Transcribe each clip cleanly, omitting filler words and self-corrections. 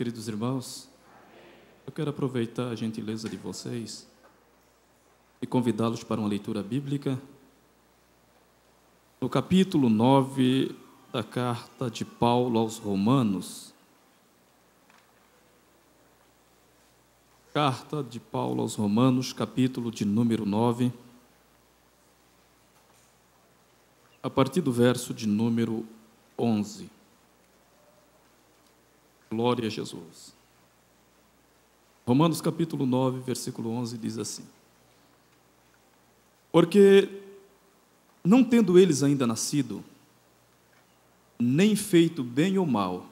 queridos irmãos. Eu quero aproveitar a gentileza de vocês e convidá-los para uma leitura bíblica no capítulo 9 da carta de Paulo aos Romanos. Carta de Paulo aos Romanos, capítulo de número 9, a partir do verso de número 11. Glória a Jesus. Romanos capítulo 9, versículo 11 diz assim: Porque, não tendo eles ainda nascido, nem feito bem ou mal,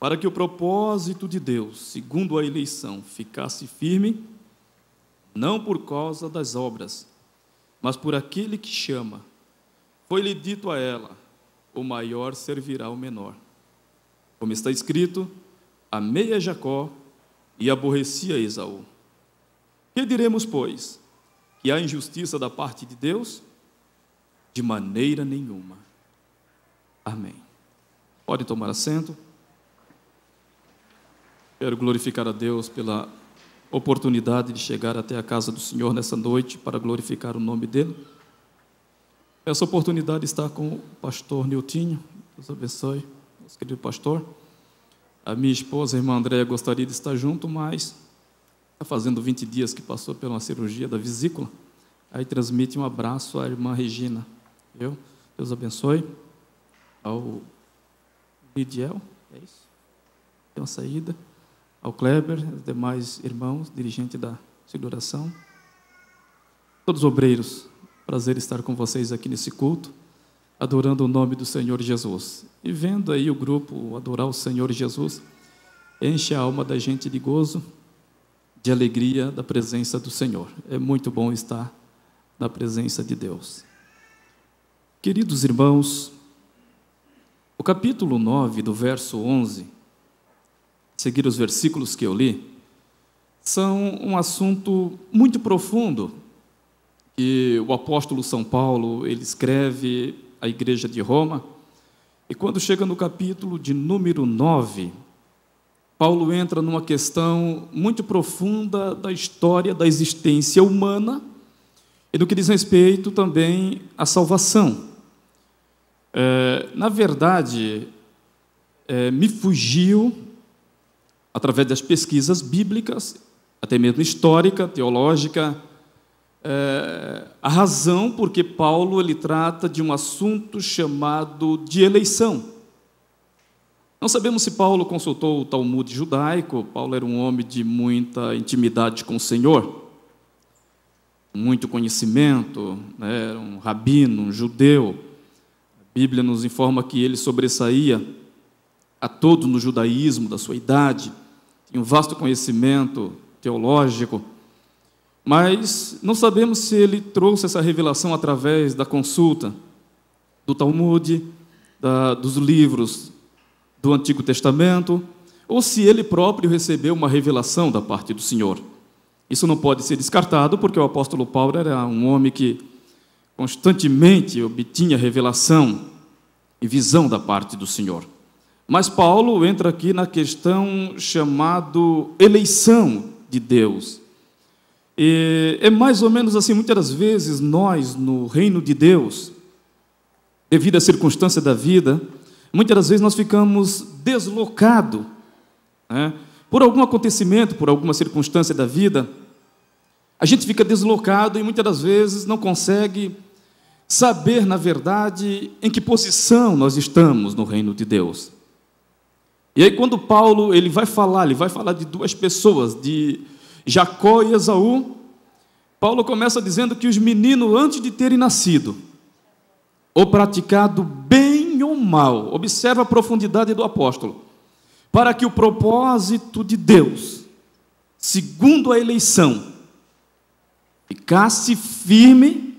para que o propósito de Deus, segundo a eleição, ficasse firme, não por causa das obras, mas por aquele que chama, foi-lhe dito a ela: o maior servirá ao menor. Como está escrito: amei a Jacó e aborreci a Esaú. Que diremos, pois? Que há injustiça da parte de Deus? De maneira nenhuma. Amém. Pode tomar assento. Quero glorificar a Deus pela oportunidade de chegar até a casa do Senhor nessa noite para glorificar o nome dEle. Essa oportunidade está com o pastor Niltinho. Deus abençoe, nosso querido pastor. A minha esposa, a irmã Andréia, gostaria de estar junto, mas está fazendo 20 dias que passou pela uma cirurgia da vesícula. Aí transmite um abraço à irmã Regina. Deus abençoe. Ao Lidiel, é isso? Tem uma saída. Ao Kleber, os demais irmãos, dirigente da seguração. Todos os obreiros, prazer estar com vocês aqui nesse culto, adorando o nome do Senhor Jesus. E vendo aí o grupo adorar o Senhor Jesus, enche a alma da gente de gozo, de alegria da presença do Senhor. É muito bom estar na presença de Deus. Queridos irmãos, o capítulo 9, do verso 11, seguir os versículos que eu li, são um assunto muito profundo que o apóstolo São Paulo, ele escreve à igreja de Roma, e quando chega no capítulo de número 9, Paulo entra numa questão muito profunda da história da existência humana e do que diz respeito também à salvação. Na verdade, me fugiu, através das pesquisas bíblicas, até mesmo histórica, teológica, a razão porque Paulo ele trata de um assunto chamado de eleição. Não sabemos se Paulo consultou o Talmud judaico. Paulo era um homem de muita intimidade com o Senhor, muito conhecimento, né? Era um rabino, um judeu. A Bíblia nos informa que ele sobressaía a todos no judaísmo da sua idade, tinha um vasto conhecimento teológico, mas não sabemos se ele trouxe essa revelação através da consulta do Talmud, dos livros do Antigo Testamento, ou se ele próprio recebeu uma revelação da parte do Senhor. Isso não pode ser descartado, porque o apóstolo Paulo era um homem que constantemente obtinha revelação e visão da parte do Senhor. Mas Paulo entra aqui na questão chamada eleição de Deus. E é mais ou menos assim, muitas das vezes nós, no reino de Deus, devido à circunstância da vida, muitas das vezes nós ficamos deslocados, né? Por algum acontecimento, por alguma circunstância da vida, a gente fica deslocado e muitas das vezes não consegue saber, na verdade, em que posição nós estamos no reino de Deus. E aí quando Paulo ele vai falar de duas pessoas, de Jacó e Esaú. Paulo começa dizendo que os meninos, antes de terem nascido, ou praticado bem ou mal, observa a profundidade do apóstolo, para que o propósito de Deus, segundo a eleição, ficasse firme,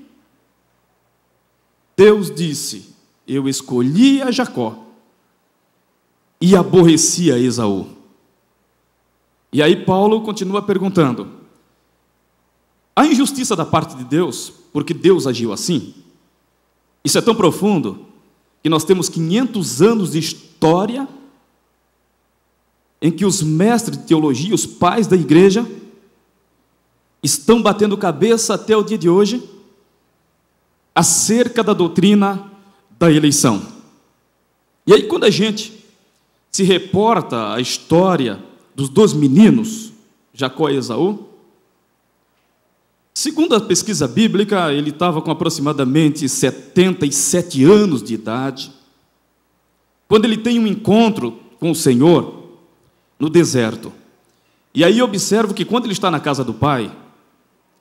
Deus disse: eu escolhi a Jacó e aborreci a Esaú. E aí Paulo continua perguntando: a injustiça da parte de Deus, porque Deus agiu assim? Isso é tão profundo que nós temos 500 anos de história em que os mestres de teologia, os pais da igreja, estão batendo cabeça até o dia de hoje acerca da doutrina da eleição. E aí, quando a gente se reporta a história dos dois meninos, Jacó e Esaú, segundo a pesquisa bíblica, ele estava com aproximadamente 77 anos de idade, quando ele tem um encontro com o Senhor no deserto. E aí observo que quando ele está na casa do pai,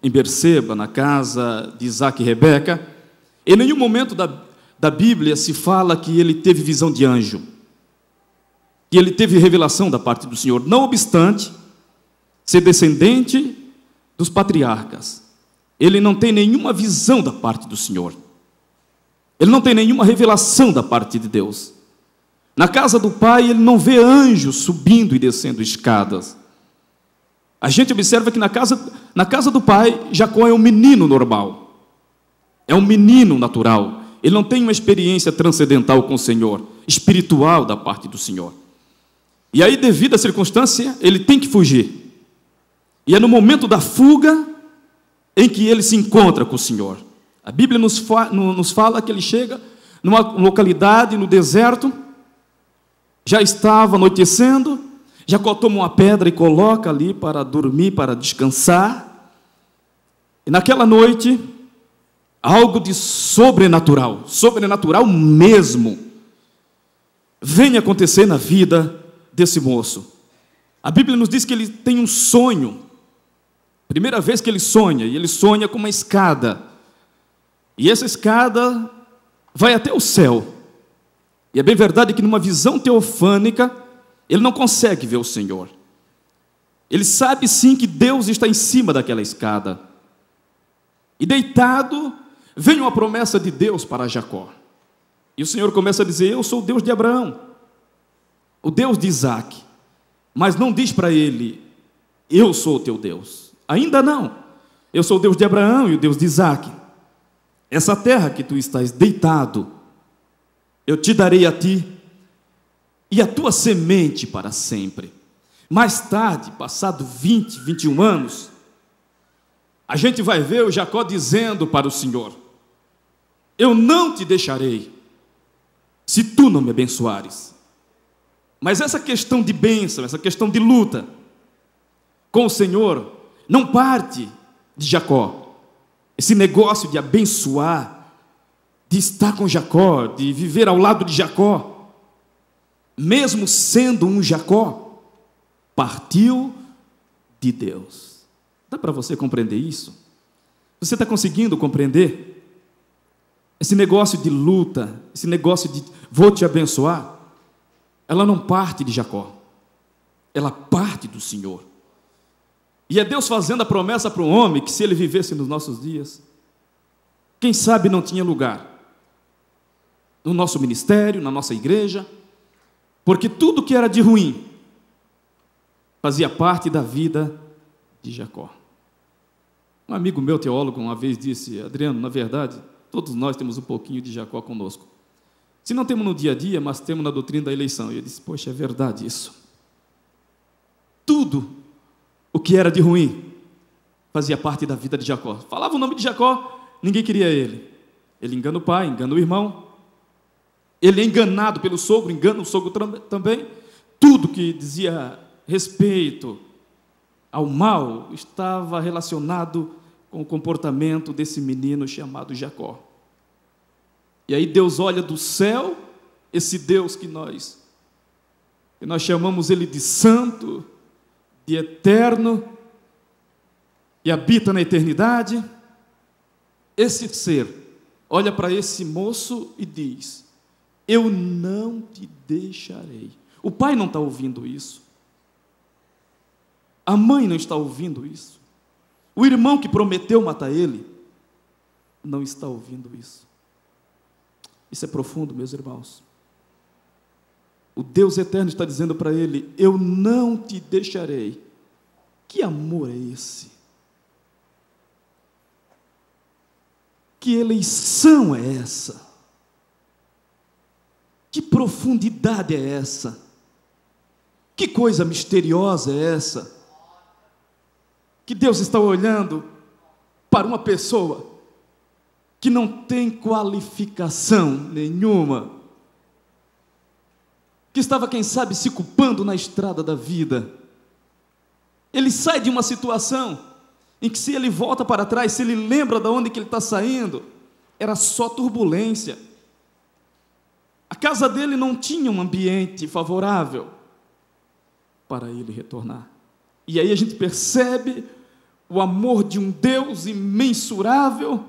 em Berseba, na casa de Isaac e Rebeca, em nenhum momento da Bíblia se fala que ele teve visão de anjo, que ele teve revelação da parte do Senhor, não obstante ser descendente dos patriarcas. Ele não tem nenhuma visão da parte do Senhor, ele não tem nenhuma revelação da parte de Deus. Na casa do pai, ele não vê anjos subindo e descendo escadas. A gente observa que na casa do pai, Jacó é um menino normal, é um menino natural. Ele não tem uma experiência transcendental com o Senhor, espiritual da parte do Senhor. E aí, devido à circunstância, ele tem que fugir. E é no momento da fuga em que ele se encontra com o Senhor. A Bíblia nos fala que ele chega numa localidade, no deserto, já estava anoitecendo, Jacó toma uma pedra e coloca ali para dormir, para descansar. E naquela noite, algo de sobrenatural mesmo, vem acontecer na vida desse moço. A Bíblia nos diz que ele tem um sonho. Primeira vez que ele sonha, e ele sonha com uma escada. E essa escada vai até o céu. E é bem verdade que numa visão teofânica, ele não consegue ver o Senhor. Ele sabe sim que Deus está em cima daquela escada. E deitado, vem uma promessa de Deus para Jacó. E o Senhor começa a dizer: eu sou o Deus de Abraão, o Deus de Isaac. Mas não diz para ele: eu sou o teu Deus. Ainda não. Eu sou o Deus de Abraão e o Deus de Isaac. Essa terra que tu estás deitado, eu te darei a ti e a tua semente para sempre. Mais tarde, passado 20, 21 anos, a gente vai ver o Jacó dizendo para o Senhor: eu não te deixarei, se tu não me abençoares. Mas essa questão de bênção, essa questão de luta com o Senhor, não parte de Jacó. Esse negócio de abençoar, de estar com Jacó, de viver ao lado de Jacó, mesmo sendo um Jacó, partiu de Deus. Dá para você compreender isso? Você está conseguindo compreender? Esse negócio de luta, esse negócio de vou te abençoar, ela não parte de Jacó, ela parte do Senhor. E é Deus fazendo a promessa para um homem que, se ele vivesse nos nossos dias, quem sabe não tinha lugar no nosso ministério, na nossa igreja, porque tudo que era de ruim fazia parte da vida de Jacó. Um amigo meu, teólogo, uma vez disse: Adriano, na verdade, todos nós temos um pouquinho de Jacó conosco. Se não temos no dia a dia, mas temos na doutrina da eleição. E eu disse: poxa, é verdade isso. Tudo o que era de ruim fazia parte da vida de Jacó. Falava o nome de Jacó, ninguém queria ele. Ele engana o pai, engana o irmão. Ele é enganado pelo sogro, engana o sogro também. Tudo que dizia respeito ao mal estava relacionado com o comportamento desse menino chamado Jacó. E aí Deus olha do céu, esse Deus que nós chamamos ele de santo, de eterno, e habita na eternidade. Esse ser olha para esse moço e diz: eu não te deixarei. O pai não está ouvindo isso, a mãe não está ouvindo isso, o irmão que prometeu matar ele não está ouvindo isso. Isso é profundo, meus irmãos. O Deus eterno está dizendo para ele: eu não te deixarei. Que amor é esse? Que eleição é essa? Que profundidade é essa? Que coisa misteriosa é essa? Que Deus está olhando para uma pessoa que não tem qualificação nenhuma, que estava, quem sabe, se culpando na estrada da vida. Ele sai de uma situação em que, se ele volta para trás, se ele lembra de onde que ele está saindo, era só turbulência. A casa dele não tinha um ambiente favorável para ele retornar. E aí a gente percebe o amor de um Deus imensurável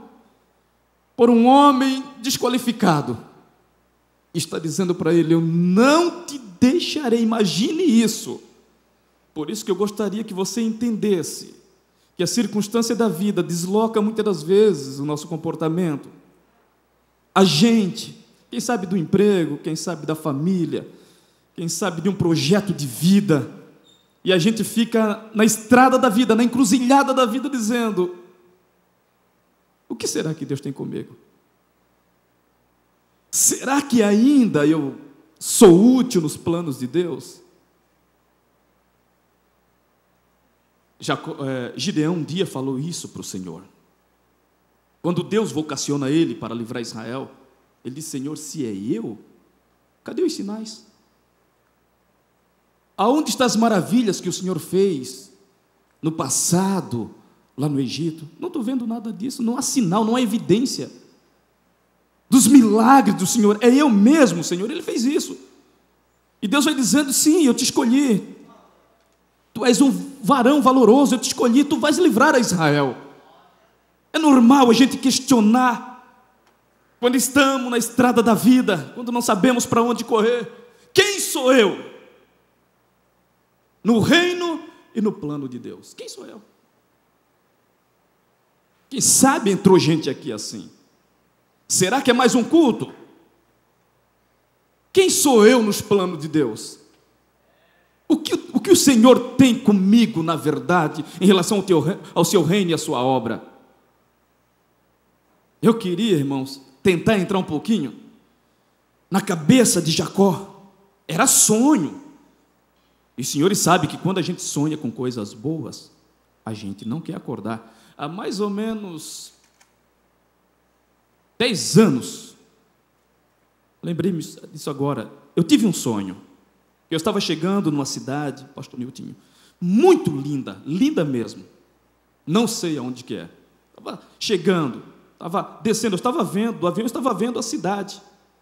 por um homem desqualificado. Está dizendo para ele: eu não te deixarei. Imagine isso. Por isso que eu gostaria que você entendesse que a circunstância da vida desloca muitas das vezes o nosso comportamento. A gente, quem sabe do emprego, quem sabe da família, quem sabe de um projeto de vida, e a gente fica na estrada da vida, na encruzilhada da vida, dizendo: o que será que Deus tem comigo? Será que ainda eu sou útil nos planos de Deus? Gideão um dia falou isso para o Senhor. Quando Deus vocaciona ele para livrar Israel, ele disse: Senhor, se é eu, cadê os sinais? Aonde estão as maravilhas que o Senhor fez no passado, lá no Egito? Não estou vendo nada disso, não há sinal, não há evidência dos milagres do Senhor. É eu mesmo, Senhor, Ele fez isso. E Deus vai dizendo: sim, eu te escolhi, tu és um varão valoroso, eu te escolhi, tu vais livrar a Israel. É normal a gente questionar quando estamos na estrada da vida, quando não sabemos para onde correr. Quem sou eu? No reino e no plano de Deus. Quem sou eu? Quem sabe entrou gente aqui assim? Será que é mais um culto? Quem sou eu nos planos de Deus? O que o Senhor tem comigo, na verdade, em relação ao seu reino e à sua obra? Eu queria, irmãos, tentar entrar um pouquinho na cabeça de Jacó. Era sonho. E os senhores sabem que quando a gente sonha com coisas boas, a gente não quer acordar. Há mais ou menos 10 anos, lembrei-me disso agora, eu tive um sonho. Eu estava chegando numa cidade, pastor Niltinho, muito linda, linda mesmo. Não sei aonde que é. Estava chegando, estava descendo, eu estava vendo, do avião eu estava vendo a cidade.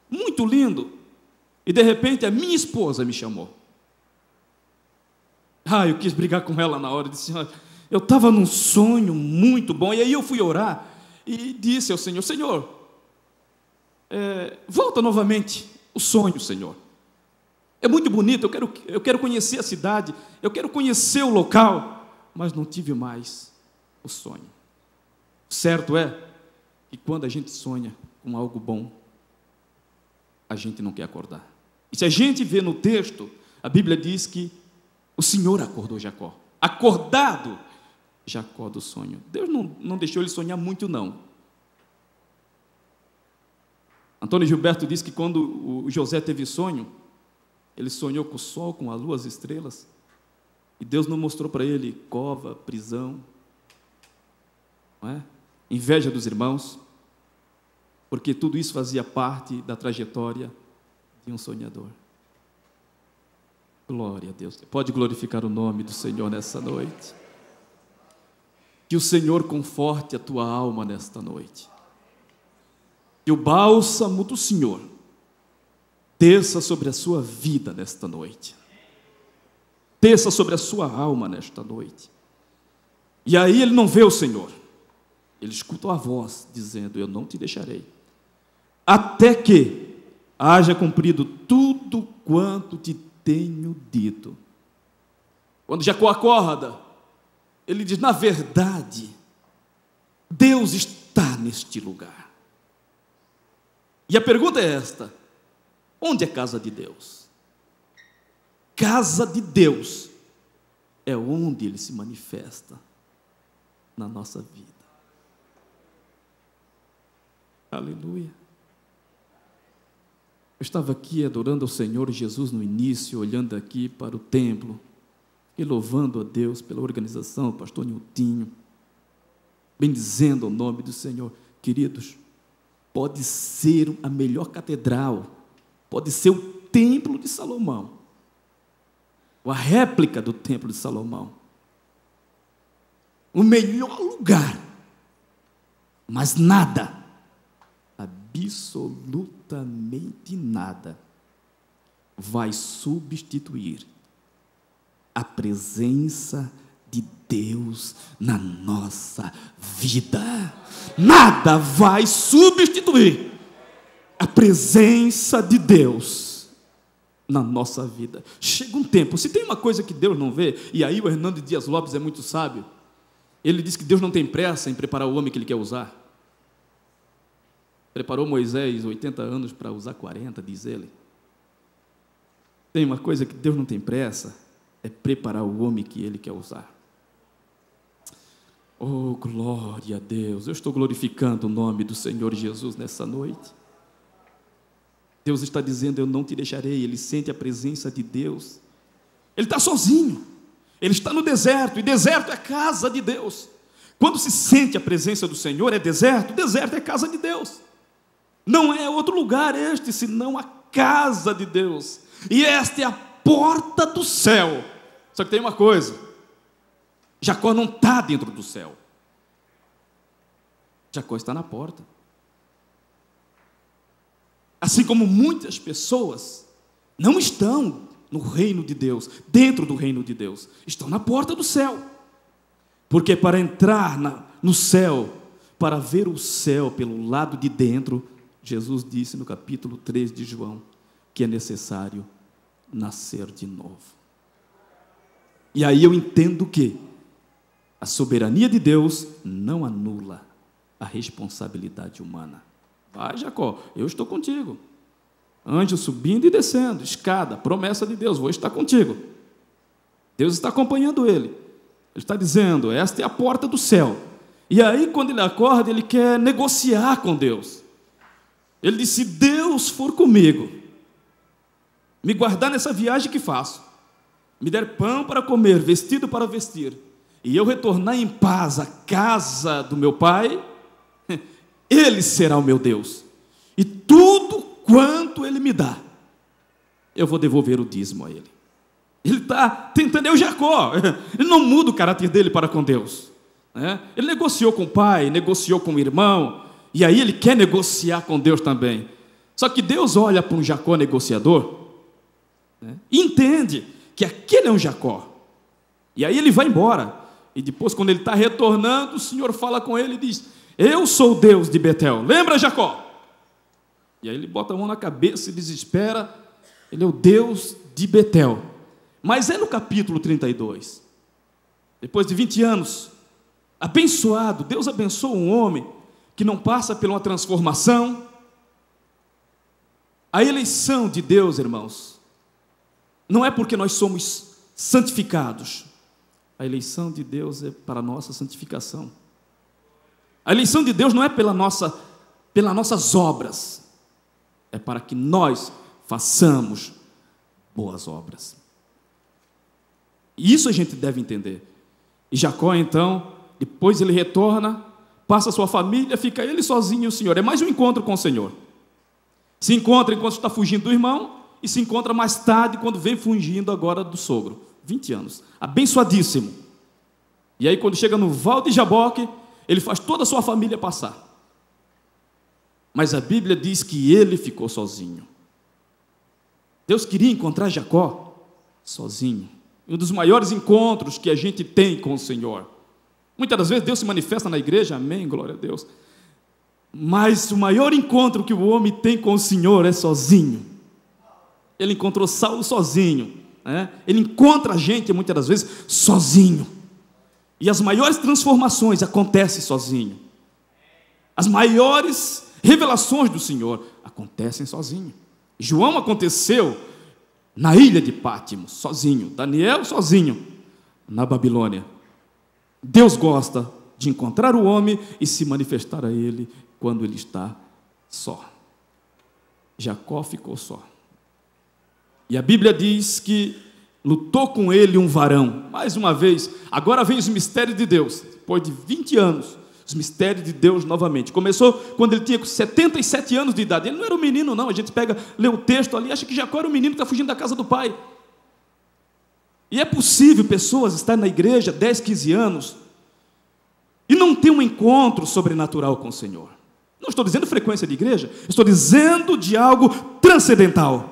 Muito lindo. E de repente a minha esposa me chamou. Eu quis brigar com ela na hora, disse: eu estava num sonho muito bom. E aí eu fui orar e disse ao Senhor: Senhor, volta novamente o sonho, Senhor. É muito bonito, eu quero conhecer a cidade, eu quero conhecer o local, mas não tive mais o sonho. Certo é que quando a gente sonha com algo bom, a gente não quer acordar. E se a gente vê no texto, a Bíblia diz que o Senhor acordou Jacó. Acordado Jacó do sonho. Deus não deixou ele sonhar muito, não. Antônio Gilberto diz que quando o José teve sonho, ele sonhou com o sol, com a lua, as estrelas, e Deus não mostrou para ele cova, prisão, não é? Inveja dos irmãos, porque tudo isso fazia parte da trajetória de um sonhador. Glória a Deus. Pode glorificar o nome do Senhor nessa noite. Que o Senhor conforte a tua alma nesta noite. Que o bálsamo do Senhor desça sobre a sua vida nesta noite. Desça sobre a sua alma nesta noite. E aí ele não vê o Senhor. Ele escuta a voz dizendo: eu não te deixarei, até que haja cumprido tudo quanto te tenho dito. Quando Jacó acorda, ele diz: na verdade, Deus está neste lugar. E a pergunta é esta: onde é a casa de Deus? Casa de Deus é onde Ele se manifesta na nossa vida. Aleluia. Eu estava aqui adorando ao Senhor Jesus no início, olhando aqui para o templo e louvando a Deus pela organização, o pastor Niltinho, bendizendo o nome do Senhor. Queridos, pode ser a melhor catedral, pode ser o templo de Salomão, ou a réplica do templo de Salomão, o melhor lugar, mas nada, absolutamente nada, vai substituir a presença de Deus na nossa vida. Nada vai substituir a presença de Deus na nossa vida. Chega um tempo, se tem uma coisa que Deus não vê, e aí o Hernando Dias Lopes é muito sábio, ele diz que Deus não tem pressa em preparar o homem que Ele quer usar. Preparou Moisés 80 anos para usar 40, diz ele. Tem uma coisa que Deus não tem pressa, é preparar o homem que Ele quer usar. Oh, glória a Deus! Eu estou glorificando o nome do Senhor Jesus nessa noite. Deus está dizendo, eu não te deixarei. Ele sente a presença de Deus. Ele está sozinho. Ele está no deserto, e deserto é casa de Deus. Quando se sente a presença do Senhor, é deserto, deserto é casa de Deus. Não é outro lugar este, senão a casa de Deus. E esta é a porta do céu. Só que tem uma coisa, Jacó não está dentro do céu. Jacó está na porta. Assim como muitas pessoas não estão no reino de Deus, dentro do reino de Deus, estão na porta do céu. Porque para entrar no céu, para ver o céu pelo lado de dentro, Jesus disse no capítulo 3 de João, que é necessário nascer de novo. E aí eu entendo que a soberania de Deus não anula a responsabilidade humana. Vai, Jacó, eu estou contigo. Anjo subindo e descendo, escada, promessa de Deus, vou estar contigo. Deus está acompanhando ele. Ele está dizendo, esta é a porta do céu. E aí, quando ele acorda, ele quer negociar com Deus. Ele diz, se Deus for comigo, me guardar nessa viagem que faço, me der pão para comer, vestido para vestir, e eu retornar em paz à casa do meu pai, Ele será o meu Deus. E tudo quanto Ele me dá, eu vou devolver o dízimo a Ele. Ele está tentando, é o Jacó, ele não muda o caráter dele para com Deus, né? Ele negociou com o pai, negociou com o irmão, e aí ele quer negociar com Deus também. Só que Deus olha para um Jacó negociador, né, e entende que aquele é um Jacó, e aí ele vai embora, e depois quando ele está retornando, o Senhor fala com ele e diz, eu sou o Deus de Betel, lembra, Jacó? E aí ele bota a mão na cabeça e desespera, ele é o Deus de Betel. Mas é no capítulo 32, depois de 20 anos, abençoado, Deus abençoa um homem que não passa por uma transformação. A eleição de Deus, irmãos, não é porque nós somos santificados, a eleição de Deus é para a nossa santificação. A eleição de Deus não é pelas nossas obras, é para que nós façamos boas obras. E isso a gente deve entender. E Jacó, então, depois ele retorna, passa a sua família, fica ele sozinho e o Senhor. É mais um encontro com o Senhor. Se encontra enquanto está fugindo do irmão, e se encontra mais tarde, quando vem fugindo agora do sogro. 20 anos, abençoadíssimo. E aí, quando chega no Val de Jaboque, ele faz toda a sua família passar. Mas a Bíblia diz que ele ficou sozinho. Deus queria encontrar Jacó sozinho. Um dos maiores encontros que a gente tem com o Senhor. Muitas das vezes Deus se manifesta na igreja, amém, glória a Deus. Mas o maior encontro que o homem tem com o Senhor é sozinho. Ele encontrou Saulo sozinho, né? Ele encontra a gente muitas das vezes sozinho. E as maiores transformações acontecem sozinho. As maiores revelações do Senhor acontecem sozinho. João aconteceu na ilha de Pátmos, sozinho. Daniel, sozinho, na Babilônia. Deus gosta de encontrar o homem e se manifestar a ele quando ele está só. Jacó ficou só. E a Bíblia diz que lutou com ele um varão. Mais uma vez, agora vem os mistérios de Deus. Depois de 20 anos, os mistérios de Deus novamente. Começou quando ele tinha 77 anos de idade. Ele não era um menino, não. A gente lê o texto ali, acha que Jacó era um menino que está fugindo da casa do pai. E é possível pessoas estarem na igreja 10, 15 anos e não ter um encontro sobrenatural com o Senhor. Não estou dizendo frequência de igreja, estou dizendo de algo transcendental.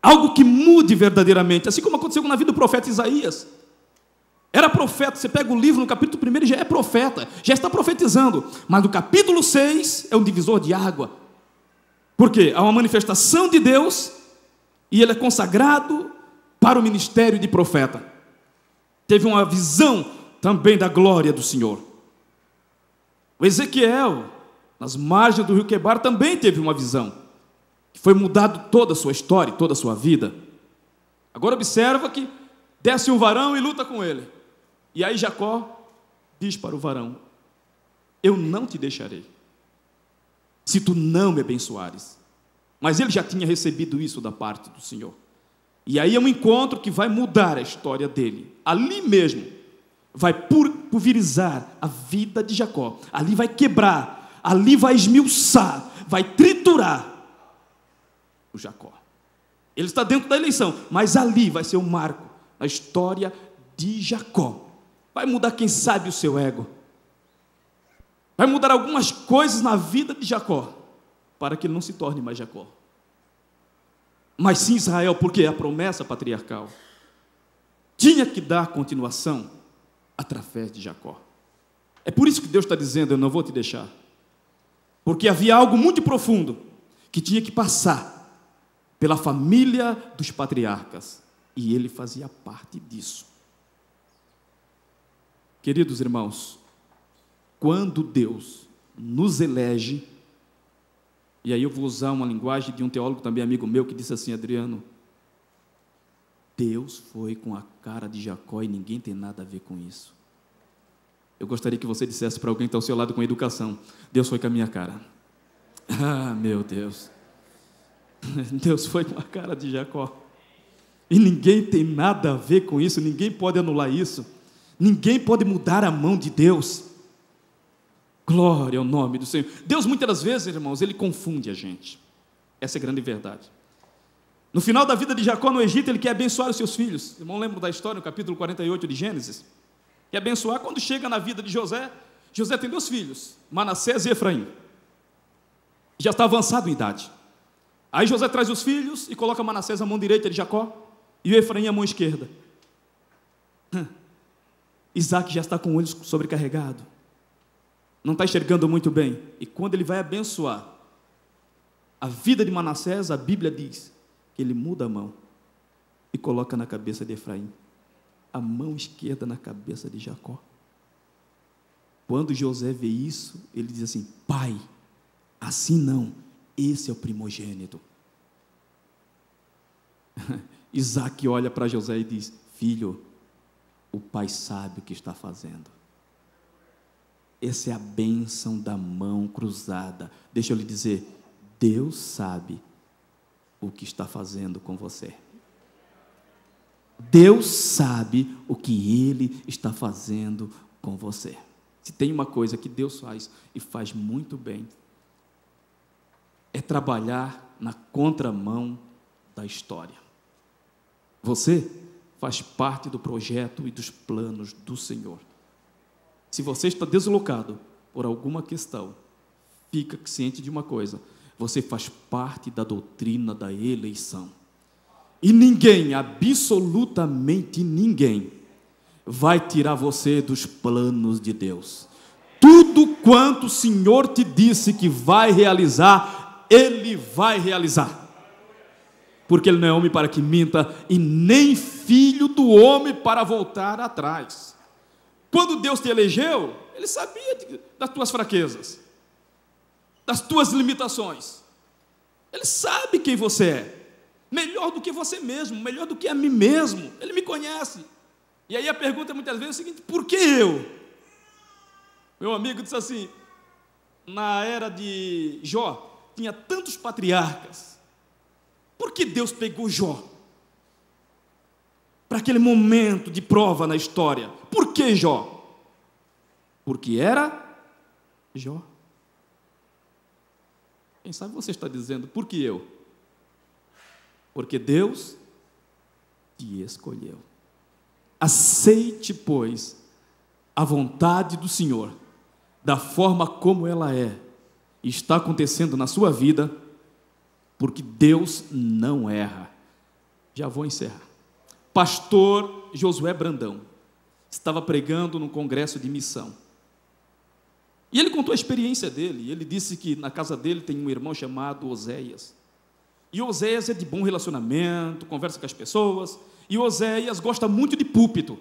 Algo que mude verdadeiramente, assim como aconteceu na vida do profeta Isaías. Era profeta, você pega o livro no capítulo 1 e já é profeta, já está profetizando. Mas no capítulo 6 é um divisor de água. Por quê? Há uma manifestação de Deus e ele é consagrado para o ministério de profeta. Teve uma visão também da glória do Senhor. O Ezequiel, nas margens do rio Quebar, também teve uma visão. Foi mudado toda a sua história, toda a sua vida. Agora observa que desce um varão e luta com ele. E aí Jacó diz para o varão: eu não te deixarei, se tu não me abençoares. Mas ele já tinha recebido isso da parte do Senhor. E aí é um encontro que vai mudar a história dele. Ali mesmo, vai pulverizar a vida de Jacó. Ali vai quebrar, ali vai esmiuçar, vai triturar o Jacó. Ele está dentro da eleição, mas ali vai ser um marco na história de Jacó. Vai mudar, quem sabe, o seu ego. Vai mudar algumas coisas na vida de Jacó, para que ele não se torne mais Jacó, mas sim Israel, porque a promessa patriarcal tinha que dar continuação através de Jacó. É por isso que Deus está dizendo: eu não vou te deixar, porque havia algo muito profundo que tinha que passar pela família dos patriarcas, e ele fazia parte disso. Queridos irmãos, quando Deus nos elege, e aí eu vou usar uma linguagem de um teólogo também amigo meu, que disse assim: Adriano, Deus foi com a cara de Jacó e ninguém tem nada a ver com isso. Eu gostaria que você dissesse para alguém que está ao seu lado com educação: Deus foi com a minha cara. Ah, meu Deus, Deus foi com a cara de Jacó e ninguém tem nada a ver com isso. Ninguém pode anular isso, ninguém pode mudar a mão de Deus. Glória ao nome do Senhor. Deus, muitas das vezes, irmãos, ele confunde a gente. Essa é a grande verdade. No final da vida de Jacó no Egito, ele quer abençoar os seus filhos. Irmão, lembra da história no capítulo 48 de Gênesis? Quer abençoar. Quando chega na vida de José, José tem 2 filhos, Manassés e Efraim. Já está avançado em idade. Aí José traz os filhos e coloca Manassés à mão direita de Jacó e o Efraim à mão esquerda. Isaac já está com o olho sobrecarregado, não está enxergando muito bem. E quando ele vai abençoar a vida de Manassés, a Bíblia diz que ele muda a mão e coloca na cabeça de Efraim, a mão esquerda na cabeça de Jacó. Quando José vê isso, ele diz assim: pai, assim não, esse é o primogênito. Isaac olha para José e diz: filho, o pai sabe o que está fazendo. Essa é a bênção da mão cruzada. Deixa eu lhe dizer, Deus sabe o que está fazendo com você. Deus sabe o que Ele está fazendo com você. Se tem uma coisa que Deus faz, e faz muito bem, é trabalhar na contramão da história. Você faz parte do projeto e dos planos do Senhor. Se você está deslocado por alguma questão, fica ciente de uma coisa: você faz parte da doutrina da eleição. E ninguém, absolutamente ninguém, vai tirar você dos planos de Deus. Tudo quanto o Senhor te disse que vai realizar, Ele vai realizar. Porque Ele não é homem para que minta, e nem filho do homem para voltar atrás. Quando Deus te elegeu, Ele sabia das tuas fraquezas, das tuas limitações. Ele sabe quem você é, melhor do que você mesmo, melhor do que a mim mesmo. Ele me conhece. E aí a pergunta muitas vezes é o seguinte: por que eu? Meu amigo disse assim, na era de Jó, tinha tantos patriarcas, por que Deus pegou Jó para aquele momento de prova na história? Por que Jó? Porque era Jó. Quem sabe você está dizendo, por que eu? Porque Deus te escolheu. Aceite, pois, a vontade do Senhor, da forma como ela é, e está acontecendo na sua vida, porque Deus não erra. Já vou encerrar. Pastor Josué Brandão estava pregando num congresso de missão. E ele contou a experiência dele. Ele disse que na casa dele tem um irmão chamado Oséias. E Oséias é de bom relacionamento, conversa com as pessoas. E Oséias gosta muito de púlpito.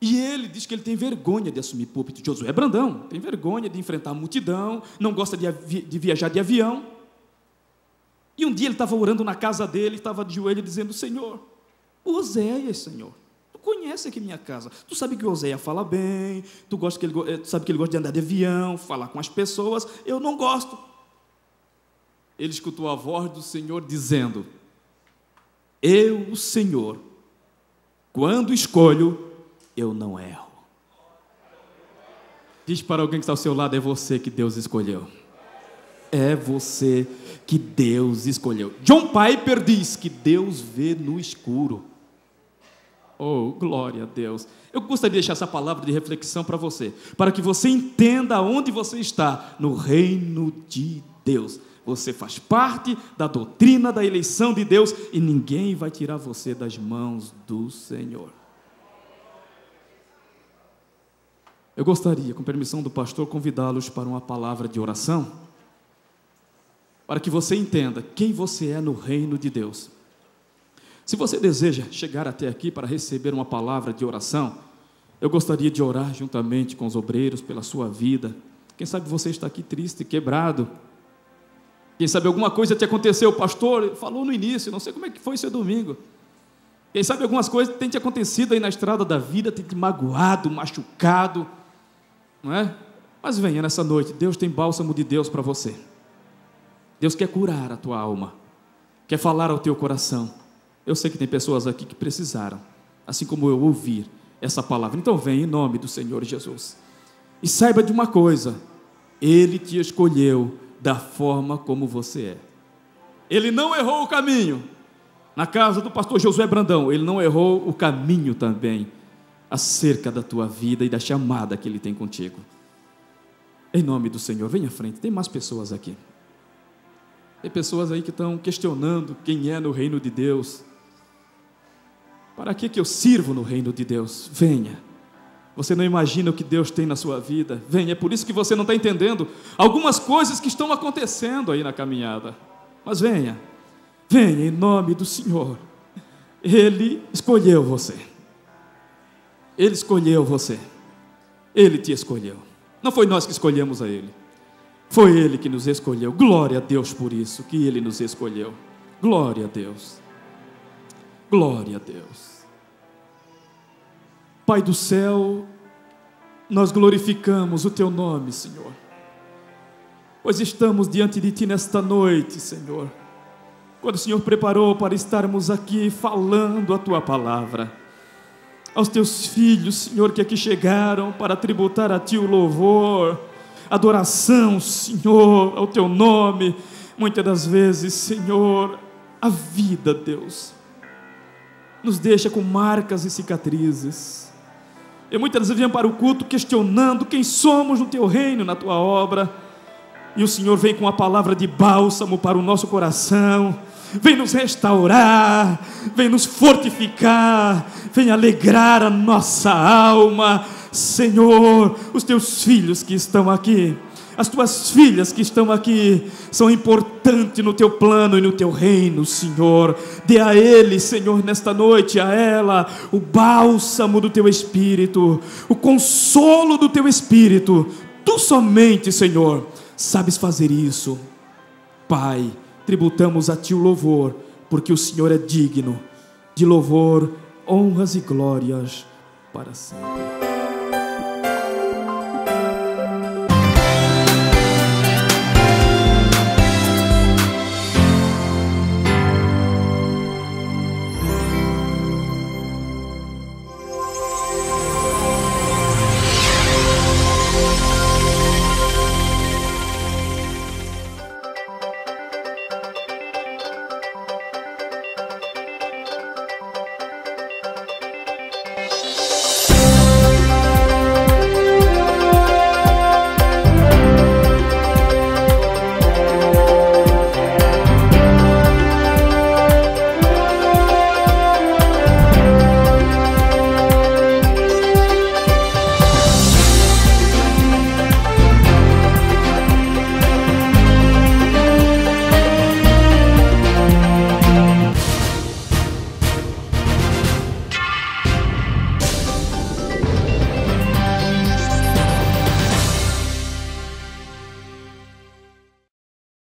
E ele diz que ele tem vergonha de assumir púlpito. Josué Brandão tem vergonha de enfrentar a multidão, não gosta de viajar de avião. E um dia ele estava orando na casa dele, estava de joelho dizendo, Senhor, Oséias, Senhor, tu conhece aqui minha casa, tu sabe que o Oséias fala bem, tu sabe que ele gosta de andar de avião, falar com as pessoas, eu não gosto. Ele escutou a voz do Senhor dizendo, eu, o Senhor, quando escolho, eu não erro. Diz para alguém que está ao seu lado, é você que Deus escolheu. É você que Deus escolheu. John Piper diz que Deus vê no escuro. Oh, glória a Deus. Eu gostaria de deixar essa palavra de reflexão para você, para que você entenda onde você está, no reino de Deus. Você faz parte da doutrina da eleição de Deus e ninguém vai tirar você das mãos do Senhor. Eu gostaria, com permissão do pastor, convidá-los para uma palavra de oração, para que você entenda quem você é no reino de Deus. Se você deseja chegar até aqui para receber uma palavra de oração, eu gostaria de orar juntamente com os obreiros pela sua vida. Quem sabe você está aqui triste, quebrado. Quem sabe alguma coisa te aconteceu, o pastor falou no início, não sei como é que foi seu domingo. Quem sabe algumas coisas têm te acontecido aí na estrada da vida, tem te magoado, machucado, não é? Mas venha nessa noite, Deus tem bálsamo de Deus para você. Deus quer curar a tua alma, quer falar ao teu coração. Eu sei que tem pessoas aqui que precisaram, assim como eu, ouvir essa palavra. Então vem em nome do Senhor Jesus. E saiba de uma coisa, Ele te escolheu da forma como você é. Ele não errou o caminho. Na casa do pastor Josué Brandão, ele não errou o caminho também, acerca da tua vida e da chamada que Ele tem contigo. Em nome do Senhor, venha à frente, tem mais pessoas aqui. Tem pessoas aí que estão questionando quem é no reino de Deus. Para que eu sirvo no reino de Deus? Venha. Você não imagina o que Deus tem na sua vida. Venha, é por isso que você não está entendendo algumas coisas que estão acontecendo aí na caminhada. Mas venha, venha em nome do Senhor. Ele escolheu você. Ele escolheu você. Ele te escolheu. Não foi nós que escolhemos a Ele. Foi Ele que nos escolheu. Glória a Deus por isso, que Ele nos escolheu. Glória a Deus. Glória a Deus. Pai do céu, nós glorificamos o Teu nome, Senhor, pois estamos diante de Ti nesta noite, Senhor, quando o Senhor preparou para estarmos aqui falando a Tua palavra. Aos Teus filhos, Senhor, que aqui chegaram para tributar a Ti o louvor, adoração, Senhor, ao Teu nome. Muitas das vezes, Senhor, a vida, Deus, nos deixa com marcas e cicatrizes. E muitas vezes vêm para o culto questionando quem somos no Teu reino, na Tua obra. E o Senhor vem com a palavra de bálsamo para o nosso coração. Vem nos restaurar, vem nos fortificar, vem alegrar a nossa alma. Senhor, os Teus filhos que estão aqui, as Tuas filhas que estão aqui, são importantes no Teu plano e no Teu reino, Senhor. Dê a ele, Senhor, nesta noite, a ela, o bálsamo do Teu Espírito, o consolo do Teu Espírito. Tu somente, Senhor, sabes fazer isso. Pai, tributamos a Ti o louvor, porque o Senhor é digno de louvor, honras e glórias para sempre.